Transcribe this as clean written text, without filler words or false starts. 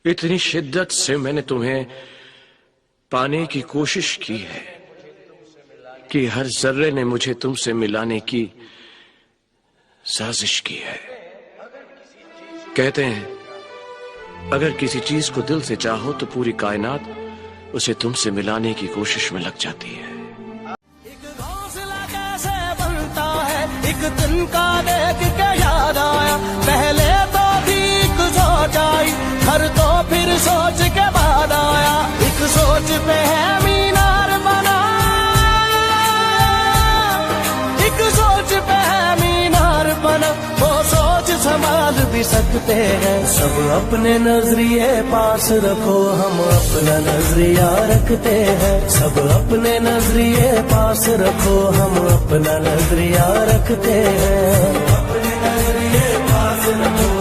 इतनी शिद्दत से मैंने तुम्हें पाने की कोशिश की है कि हर जर्रे ने मुझे तुमसे मिलाने की साजिश की है। कहते हैं अगर किसी चीज को दिल से चाहो तो पूरी कायनात उसे तुमसे मिलाने की कोशिश में लग जाती है। एक घोंसला कैसे बनता है, एक दिन का देख के याद आया। पहले तो ठीक सोच आई, हर तो फिर सोच के बाद आया। एक सोच पे है मीनार बना, एक सोच पे है मीनार बना। वो सोच संभाल भी सकते हैं, सब अपने नजरिए पास रखो, हम अपना नजरिया रखते हैं। सब अपने नजरिए पास रखो, हम अपना नजरिया रखते हैं। अपने नजरिए पास रखो।